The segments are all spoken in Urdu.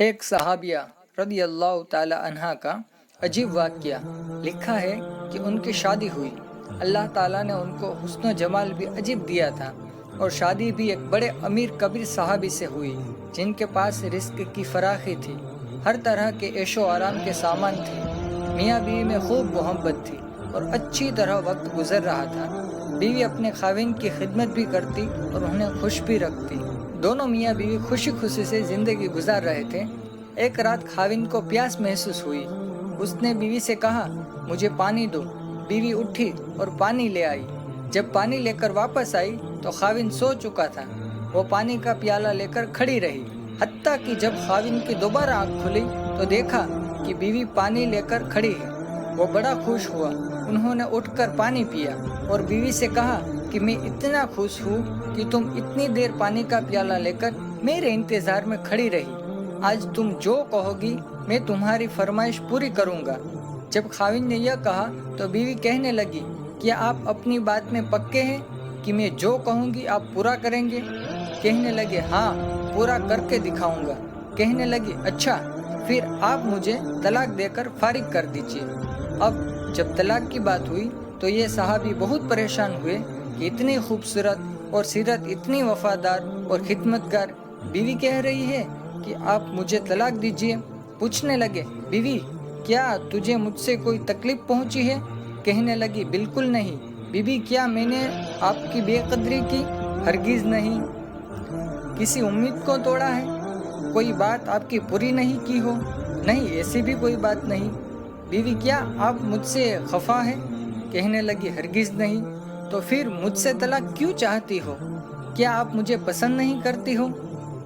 ایک صحابیہ رضی اللہ تعالی عنہ کا عجیب واقعہ لکھا ہے کہ ان کی شادی ہوئی۔ اللہ تعالیٰ نے ان کو حسن و جمال بھی عجیب دیا تھا، اور شادی بھی ایک بڑے امیر کبیر صحابی سے ہوئی جن کے پاس رزق کی فراخی تھی، ہر طرح کے عیش و آرام کے سامان تھے، میاں بیوی میں خوب محبت تھی اور اچھی طرح وقت گزر رہا تھا۔ بیوی اپنے خاوند کی خدمت بھی کرتی اور انہیں خوش بھی رکھتی۔ دونوں میاں بیوی خوشی خوشی سے زندگی گزار رہے تھے۔ ایک رات خاوند کو پیاس محسوس ہوئی۔ اس نے بیوی سے کہا، مجھے پانی دو۔ بیوی اٹھی اور پانی لے آئی۔ جب پانی لے کر واپس آئی تو خاوند سو چکا تھا۔ وہ پانی کا پیالہ لے کر کھڑی رہی، حتیٰ کہ جب خاوند کی دوبارہ آنکھ کھلی تو دیکھا کہ بیوی پانی لے کر کھڑی ہے۔ وہ بڑا خوش ہوا۔ انہوں نے اٹھ کر پانی پیا اور بیوی سے کہا کہ میں اتنا خوش ہوں کہ تم اتنی دیر پانی کا پیالہ لے کر میرے انتظار میں کھڑی رہی۔ آج تم جو کہو گی میں تمہاری فرمائش پوری کروں گا۔ جب خاوند نے یہ کہا تو بیوی کہنے لگی، کیا آپ اپنی بات میں پکے ہیں کہ میں جو کہوں گی آپ پورا کریں گے؟ کہنے لگے، ہاں، پورا کر کے دکھاؤں گا۔ کہنے لگی، اچھا، پھر آپ مجھے طلاق دے کر فارغ کر دیجیے۔ اب جب طلاق کی بات ہوئی تو یہ صحابی بہت پریشان ہوئے کہ اتنی خوبصورت اور سیرت اتنی وفادار اور خدمتگار بیوی کہہ رہی ہے کہ آپ مجھے طلاق دیجیے۔ پوچھنے لگے، بیوی، کیا تجھے مجھ سے کوئی تکلیف پہنچی ہے؟ کہنے لگی، بالکل نہیں۔ بیوی، کیا میں نے آپ کی بے قدری کی؟ ہرگز نہیں۔ کسی امید کو توڑا ہے؟ کوئی بات آپ کی پوری نہیں کی ہو؟ نہیں، ایسی بھی کوئی بات نہیں۔ بیوی، کیا آپ مجھ سے خفا ہے؟ کہنے لگی، ہرگز نہیں۔ تو پھر مجھ سے طلاق کیوں چاہتی ہو؟ کیا آپ مجھے پسند نہیں کرتی ہو؟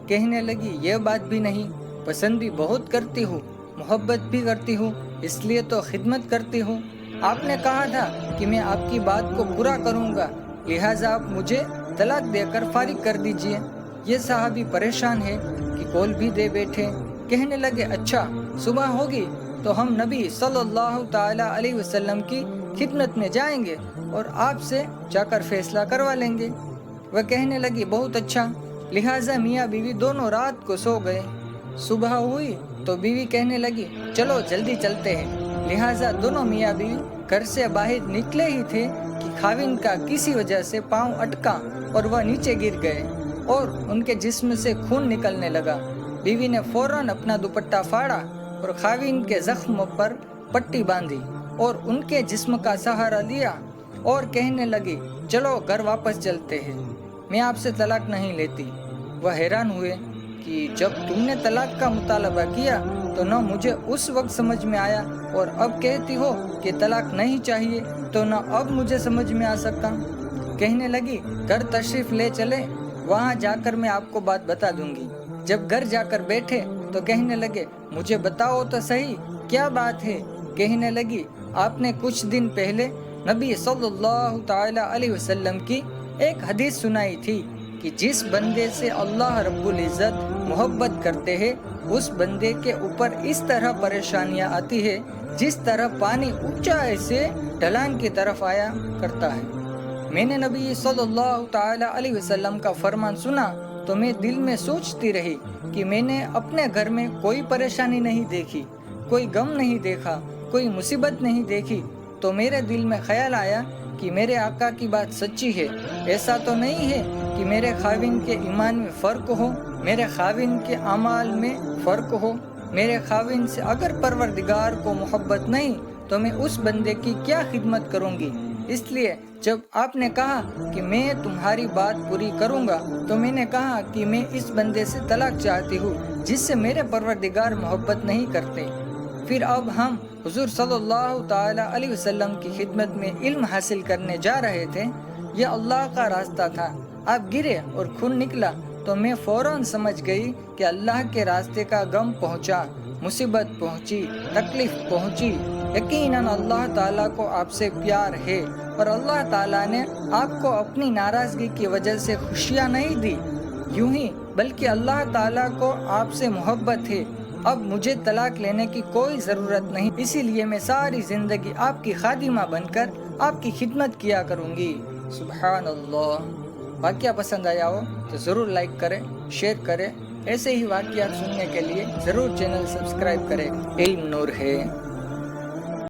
کہنے لگی، یہ بات بھی نہیں، پسند بھی بہت کرتی ہوں، محبت بھی کرتی ہوں، اس لیے تو خدمت کرتی ہوں۔ آپ نے کہا تھا کہ میں آپ کی بات کو پورا کروں گا، لہٰذا آپ مجھے طلاق دے کر فارغ کر دیجیے۔ یہ صحابی پریشان ہے کہ کول بھی دے بیٹھے۔ کہنے لگے، اچھا، صبح ہوگی تو ہم نبی صلی اللہ تعالی علیہ وسلم کی خدمت میں جائیں گے اور آپ سے جا کر فیصلہ کروا لیں گے۔ وہ کہنے لگی، بہت اچھا۔ لہٰذا میاں بیوی دونوں رات کو سو گئے۔ صبح ہوئی تو بیوی کہنے لگی، چلو جلدی چلتے ہیں۔ لہٰذا دونوں میاں بیوی گھر سے باہر نکلے ہی تھے کہ خاوند کا کسی وجہ سے پاؤں اٹکا اور وہ نیچے گر گئے اور ان کے جسم سے خون نکلنے لگا۔ بیوی نے فوراً اپنا دوپٹہ پھاڑا اور خاوند کے زخم پر پٹی باندھی اور ان کے جسم کا سہارا لیا اور کہنے لگی، چلو گھر واپس چلتے ہیں، میں آپ سے طلاق نہیں لیتی۔ وہ حیران ہوئے کہ جب تم نے طلاق کا مطالبہ کیا تو نہ مجھے اس وقت سمجھ میں آیا اور اب کہتی ہو کہ طلاق نہیں چاہیے تو نہ اب مجھے سمجھ میں آ سکتا۔ کہنے لگی، گھر تشریف لے چلے، وہاں جا کر میں آپ کو بات بتا دوں گی۔ جب گھر جا کر بیٹھے تو کہنے لگے، مجھے بتاؤ تو صحیح، کیا بات ہے؟ کہنے لگی، آپ نے کچھ دن پہلے نبی صلی اللہ تعالی علیہ وسلم کی ایک حدیث سنائی تھی کہ جس بندے سے اللہ رب العزت محبت کرتے ہیں اس بندے کے اوپر اس طرح پریشانیاں آتی ہے جس طرح پانی اونچائی سے ڈھلان کی طرف آیا کرتا ہے۔ میں نے نبی صلی اللہ تعالی علیہ وسلم کا فرمان سنا تو میں دل میں سوچتی رہی کہ میں نے اپنے گھر میں کوئی پریشانی نہیں دیکھی، کوئی غم نہیں دیکھا، کوئی مصیبت نہیں دیکھی، تو میرے دل میں خیال آیا کہ میرے آقا کی بات سچی ہے۔ ایسا تو نہیں ہے کہ میرے خاوند کے ایمان میں فرق ہو، میرے خاوند کے اعمال میں فرق ہو۔ میرے خاوند سے اگر پروردگار کو محبت نہیں تو میں اس بندے کی کیا خدمت کروں گی؟ اس لیے جب آپ نے کہا کہ میں تمہاری بات پوری کروں گا تو میں نے کہا کہ میں اس بندے سے طلاق چاہتی ہوں جس سے میرے پروردگار محبت نہیں کرتے۔ پھر اب ہم حضور صلی اللہ تعالی علیہ وسلم کی خدمت میں علم حاصل کرنے جا رہے تھے۔ یہ اللہ کا راستہ تھا۔ آپ گرے اور خون نکلا تو میں فوراً سمجھ گئی کہ اللہ کے راستے کا غم پہنچا، مصیبت پہنچی، تکلیف پہنچی۔ یقیناً اللہ تعالیٰ کو آپ سے پیار ہے اور اللہ تعالیٰ نے آپ کو اپنی ناراضگی کی وجہ سے خوشیاں نہیں دی، یوں ہی بلکہ اللہ تعالیٰ کو آپ سے محبت ہے۔ اب مجھے طلاق لینے کی کوئی ضرورت نہیں، اسی لیے میں ساری زندگی آپ کی خادمہ بن کر آپ کی خدمت کیا کروں گی۔ سبحان اللہ۔ واقعہ پسند آیا ہو تو ضرور لائک کریں، شیئر کریں ایسے ہی واقعات سننے کے لیے ضرور چینل سبسکرائب کریں۔ علم نور ہے۔